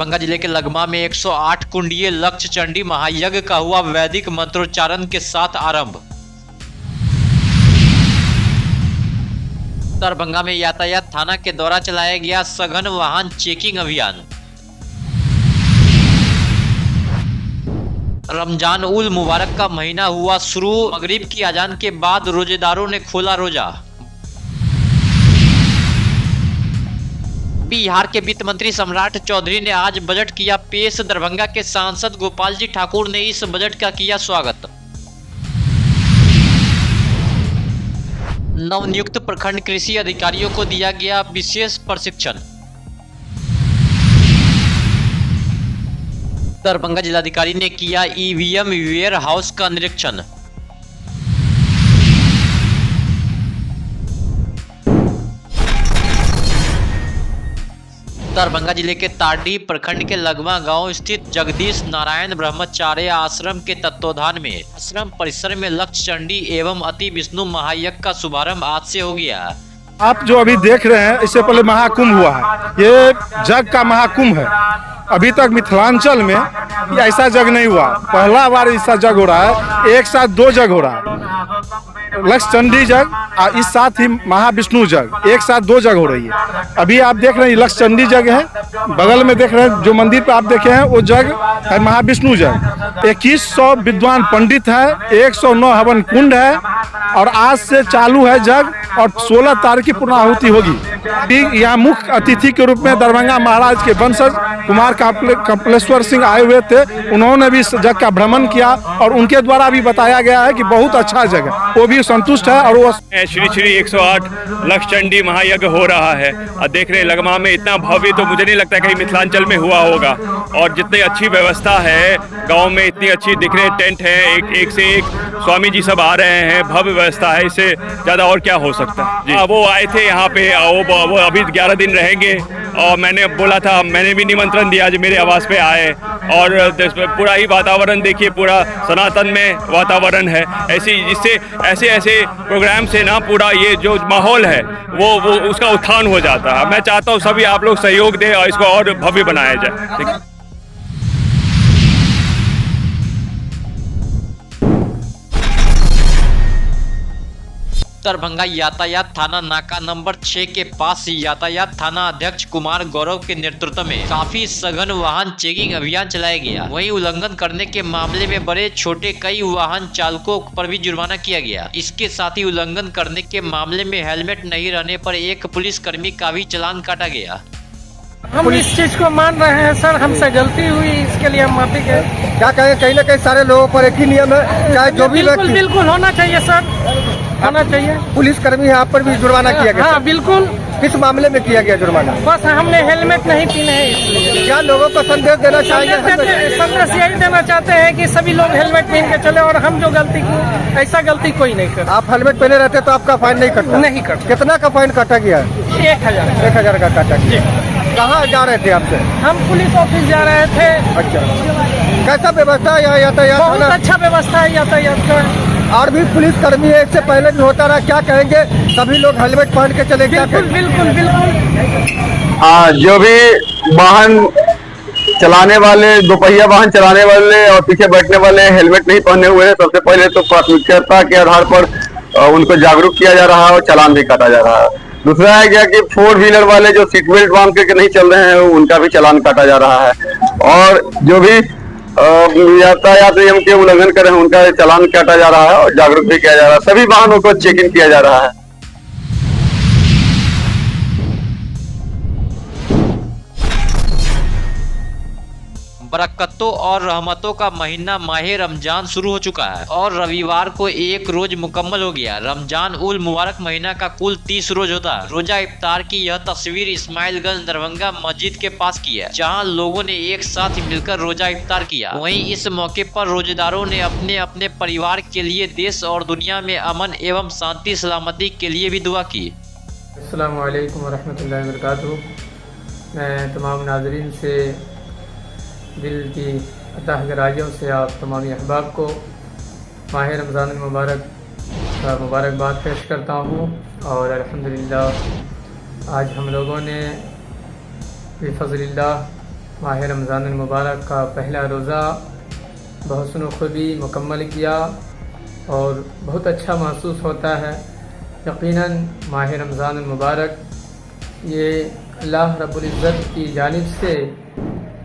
दरभंगा जिले के लगमा में 108 कुंडीय लक्ष्य चंडी महायज्ञ का हुआ वैदिक मंत्रोच्चारण के साथ आरंभ। दरभंगा में यातायात थाना के द्वारा चलाया गया सघन वाहन चेकिंग अभियान। रमजान उल मुबारक का महीना हुआ शुरू, मगरिब की अजान के बाद रोजेदारों ने खोला रोजा। बिहार के वित्त मंत्री सम्राट चौधरी ने आज बजट किया पेश। दरभंगा के सांसद गोपाल जी ठाकुर ने इस बजट का किया स्वागत। नवनियुक्त प्रखंड कृषि अधिकारियों को दिया गया विशेष प्रशिक्षण। दरभंगा जिलाधिकारी ने किया ईवीएम वेयर हाउस का निरीक्षण। दरभंगा जिले के तारडीह प्रखंड के लगमा गांव स्थित जगदीश नारायण ब्रह्मचार्य आश्रम के तत्वाधान में आश्रम परिसर में लक्ष्य चंडी एवं अति विष्णु महायज्ञ का शुभारंभ आज से हो गया। आप जो अभी देख रहे हैं, इससे पहले महाकुंभ हुआ है। ये जग का महाकुंभ है। अभी तक मिथिलांचल में ऐसा जग नहीं हुआ, पहला बार ऐसा जग हो रहा है। एक साथ दो जग हो रहा है, लक्ष्य चंडी जग और इस साथ ही महाविष्णु जग, एक साथ दो जग हो रही है। अभी आप देख रहे हैं लक्ष्य चंडी जग है, बगल में देख रहे हैं जो मंदिर पे आप देखे हैं वो जग है महाविष्णु जग। 2100 विद्वान पंडित है, 109 हवन कुंड है और आज से चालू है जग और 16 तारीख की पूर्णाहुति होगी। यहाँ मुख्य अतिथि के रूप में दरभंगा महाराज के वंशज कुमार कपिलेश्वर सिंह आए हुए थे। उन्होंने भी इस जग का भ्रमण किया और उनके द्वारा भी बताया गया है कि बहुत अच्छा जगह, वो भी संतुष्ट है। और वो श्री 108 लक्ष्य चंडी महायज्ञ हो रहा है और देख रहे लगमा में इतना भव्य तो मुझे नहीं लगता कहीं मिथिलांचल में हुआ होगा। और जितनी अच्छी व्यवस्था है गांव में, इतनी अच्छी दिख रहे टेंट है, एक से एक स्वामी जी सब आ रहे हैं, भव्य व्यवस्था है। इससे ज्यादा और क्या हो सकता है। वो आए थे यहाँ पे, वो अभी 11 दिन रहेंगे और मैंने बोला था, मैंने भी निमंत्रण दिया जो मेरे आवास पे आए। और पूरा ही वातावरण देखिए, पूरा सनातन में वातावरण है। ऐसे ऐसे प्रोग्राम से ना पूरा ये जो माहौल है वो उसका उत्थान हो जाता है। मैं चाहता हूँ सभी आप लोग सहयोग दें और इसको और भव्य बनाया जाए। दरभंगा यातायात थाना नाका नंबर 6 के पास यातायात थाना अध्यक्ष कुमार गौरव के नेतृत्व में काफी सघन वाहन चेकिंग अभियान चलाया गया। वहीं उल्लंघन करने के मामले में बड़े छोटे कई वाहन चालकों पर भी जुर्माना किया गया। इसके साथ ही उल्लंघन करने के मामले में हेलमेट नहीं रहने पर एक पुलिसकर्मी का भी चालान काटा गया। हम इस चीज को मान रहे हैं सर, हमसे गलती हुई, इसके लिए हम माफी है। क्या कहें, कहीं ना कहीं सारे लोगों पर एक ही नियम है, चाहे जो भी व्यक्ति। बिल्कुल होना चाहिए सर, होना चाहिए। पुलिसकर्मी है, आप पर भी जुर्माना किया गया। हाँ बिल्कुल। किस मामले में किया गया जुर्माना? बस हमने हेलमेट नहीं पहने है इसलिए। क्या लोगों को संदेश देना चाहिए? संदेश यही देना चाहते हैं कि सभी लोग हेलमेट पहन के चले और हम जो गलती की, ऐसा गलती कोई नहीं कर। आप हेलमेट पहने रहते तो आपका फाइन नहीं कटता? नहीं कटता। कितना का फाइन काटा गया? 1000 का काटा गया। कहाँ जा रहे थे आपसे? हम पुलिस ऑफिस जा रहे थे। अच्छा, कैसा व्यवस्था है यहाँ यातायात? बहुत अच्छा व्यवस्था है यातायात का। और भी पुलिसकर्मी है, इससे पहले भी होता रहा, क्या कहेंगे? सभी लोग हेलमेट पहन के चले? बिल्कुल बिल्कुल बिल्कुल। जो भी वाहन चलाने वाले, दोपहिया वाहन चलाने वाले और पीछे बैठने वाले हेलमेट नहीं पहने हुए हैं, सबसे पहले तो प्राथमिकता के आधार पर उनको जागरूक किया जा रहा है और चालान भी काटा जा रहा है। दूसरा है क्या कि 4 व्हीलर वाले जो सीट बेल्ट बांध करके नहीं चल रहे हैं उनका भी चालान काटा जा रहा है। और जो भी यातायात नियम के उल्लंघन कर रहे हैं उनका चालान काटा जा रहा है और जागरूक भी किया जा रहा है। सभी वाहनों को चेक इन किया जा रहा है। बरकतों और रहमतों का महीना माह रमजान शुरू हो चुका है और रविवार को एक रोज मुकम्मल हो गया। रमजान उल मुबारक महीना का कुल 30 रोज होता है। रोजा इफ्तार की यह तस्वीर इस्माइलगंज दरभंगा मस्जिद के पास की है, जहां लोगों ने एक साथ मिलकर रोजा इफ्तार किया। वहीं इस मौके पर रोजेदारों ने अपने अपने परिवार के लिए, देश और दुनिया में अमन एवं शांति सलामती के लिए भी दुआ की। अस्सलाम वालेकुम वरहमतुल्लाहि वबरकातुहू। मैं तमाम नाज़रीन से दिल की अताह गराजियों से आप तमाम अहबाब को माह रमज़ान मुबारक का मुबारकबाद पेश करता हूँ। और अल्हम्दुलिल्लाह आज हम लोगों ने बिफ़ज़लिल्लाह माह रमज़ान मुबारक का पहला रोज़ा बहसन खूबी मुकम्मल किया और बहुत अच्छा महसूस होता है। यकीनन माह रमज़ान मुबारक ये अल्लाह रब्बुल इज़्ज़त की जानिब से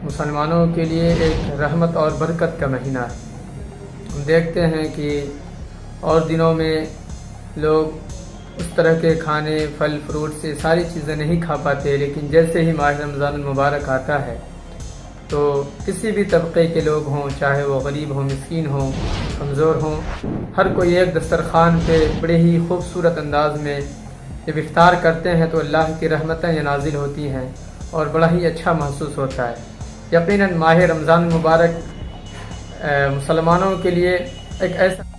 मुसलमानों के लिए एक रहमत और बरकत का महीना है। हम देखते हैं कि और दिनों में लोग उस तरह के खाने, फल फ्रूट से सारी चीज़ें नहीं खा पाते, लेकिन जैसे ही माह रमज़ान मुबारक आता है तो किसी भी तबके के लोग हों, चाहे वो गरीब हों, मिस्कीन हों, कमज़ोर हों, हर कोई एक दस्तरखान पे बड़े ही खूबसूरत अंदाज में जब इफ्तार करते हैं तो अल्लाह की रहमतें नाजिल होती हैं और बड़ा ही अच्छा महसूस होता है। यकीनन माह रमज़ान मुबारक मुसलमानों के लिए एक ऐसा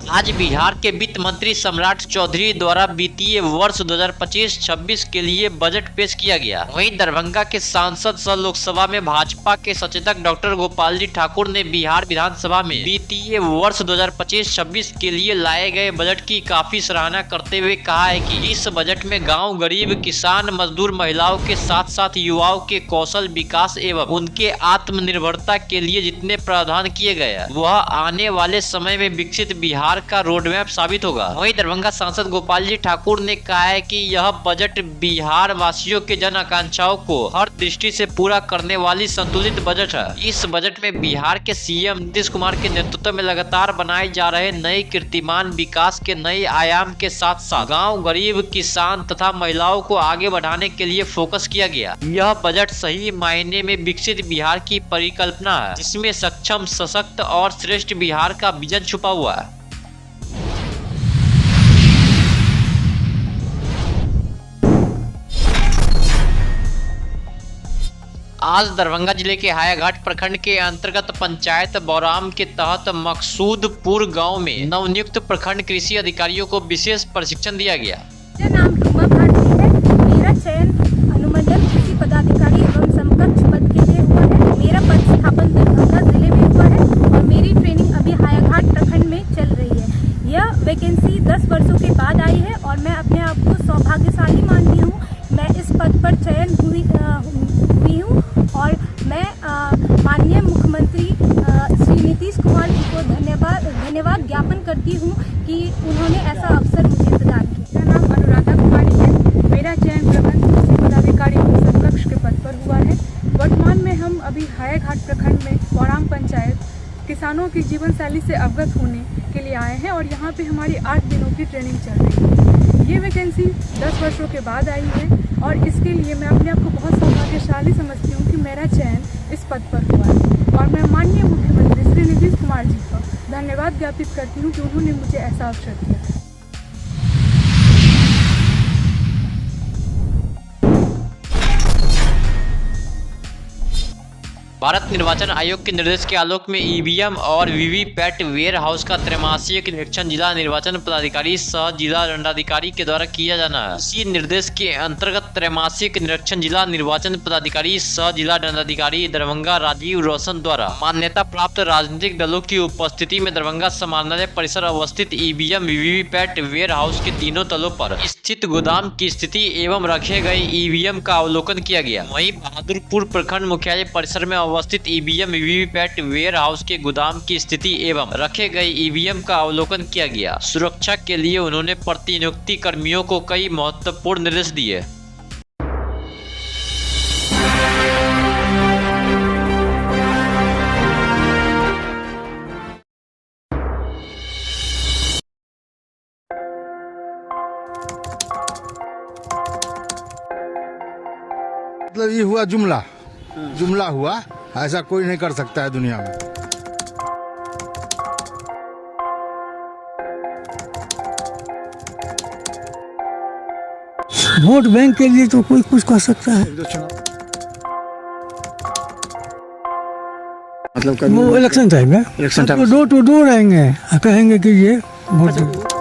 आज बिहार के वित्त मंत्री सम्राट चौधरी द्वारा वित्तीय वर्ष 2025-26 के लिए बजट पेश किया गया। वहीं दरभंगा के सांसद सह लोकसभा में भाजपा के सचेतक डॉक्टर गोपाल जी ठाकुर ने बिहार विधानसभा में वित्तीय वर्ष 2025-26 के लिए लाए गए बजट की काफी सराहना करते हुए कहा है कि इस बजट में गाँव, गरीब, किसान, मजदूर, महिलाओं के साथ साथ युवाओं के कौशल विकास एवं उनके आत्मनिर्भरता के लिए जितने प्रावधान किए गए वह आने वाले समय में विकसित बिहार का रोड मैप साबित होगा। वहीं दरभंगा सांसद गोपाल जी ठाकुर ने कहा है कि यह बजट बिहार वासियों के जन आकांक्षाओं को हर दृष्टि से पूरा करने वाली संतुलित बजट है। इस बजट में बिहार के सीएम नीतीश कुमार के नेतृत्व में लगातार बनाए जा रहे नए कीर्तिमान विकास के नए आयाम के साथ साथ गाँव, गरीब, किसान तथा महिलाओं को आगे बढ़ाने के लिए फोकस किया गया। यह बजट सही मायने में विकसित बिहार की परिकल्पना है, जिसमें सक्षम, सशक्त और श्रेष्ठ बिहार का विजन छुपा हुआ है। आज दरभंगा जिले के हायाघाट प्रखंड के अंतर्गत पंचायत बौराम के तहत मकसूदपुर गांव में नवनियुक्त प्रखंड कृषि अधिकारियों को विशेष प्रशिक्षण दिया गया। मेरा नाम रूमा भारती है। मेरा चयन अनुमंडल कृषि पदाधिकारी एवं समकक्ष पद के लिए हुआ है। मेरा पद स्थापन दरभंगा जिले में हुआ है और मेरी ट्रेनिंग अभी हायाघाट प्रखंड में चल रही है। यह वैकेंसी 10 वर्षों के बाद आई है और मैं अपने आप को सौभाग्यशाली मानती हूँ। मैं इस पद पर चयन हुई हूँ और मैं माननीय मुख्यमंत्री श्री नीतीश कुमार जी को धन्यवाद ज्ञापन करती हूँ कि उन्होंने ऐसा अवसर मुझे प्रदान किया। मेरा नाम अनुराधा कुमारी है। मेरा चयन प्रखंड कृषि पदाधिकारी समकक्ष के पद पर हुआ है। वर्तमान में हम अभी हायाघाट प्रखंड में बौराम पंचायत किसानों की जीवन शैली से अवगत होने के लिए आए हैं और यहाँ पे हमारी 8 दिनों की ट्रेनिंग चल रही है। ये वैकेंसी 10 वर्षों के बाद आई है और इसके लिए मैं अपने आप को बहुत सौभाग्यशाली समझती हूँ कि मेरा चयन इस पद पर हुआ है और मैं माननीय मुख्यमंत्री श्री नीतीश कुमार जी का धन्यवाद ज्ञापित करती हूँ कि उन्होंने मुझे ऐसा अवसर दिया। भारत निर्वाचन आयोग के निर्देश के आलोक में ईवीएम और वीवीपैट वेयर हाउस का त्रैमासिक निरीक्षण जिला निर्वाचन पदाधिकारी सह जिला दंडाधिकारी के द्वारा किया जाना है। इसी निर्देश के अंतर्गत त्रैमासिक निरीक्षण जिला निर्वाचन पदाधिकारी सह जिला दंडाधिकारी दरभंगा राजीव रोशन द्वारा मान्यता प्राप्त राजनीतिक दलों की उपस्थिति में दरभंगा समाहरणालय परिसर अवस्थित ईवीएम वीवीपैट वेयर हाउस के तीनों तलों पर स्थित गोदाम की स्थिति एवं रखे गए ईवीएम का अवलोकन किया गया। वहीं बहादुरपुर प्रखंड मुख्यालय परिसर में अवस्थित ईवीएम वीवीपैट वेयर हाउस के गोदाम की स्थिति एवं रखे गए ईवीएम का अवलोकन किया गया। सुरक्षा के लिए उन्होंने प्रतिनियुक्ति कर्मियों को कई महत्वपूर्ण निर्देश दिए। मतलब ये हुआ जुमला हुआ, ऐसा कोई नहीं कर सकता है दुनिया में। वोट बैंक के लिए तो कोई कुछ कह सकता है। मतलब वो इलेक्शन टाइम में डोर टू डोर आएंगे, कहेंगे कि ये वोट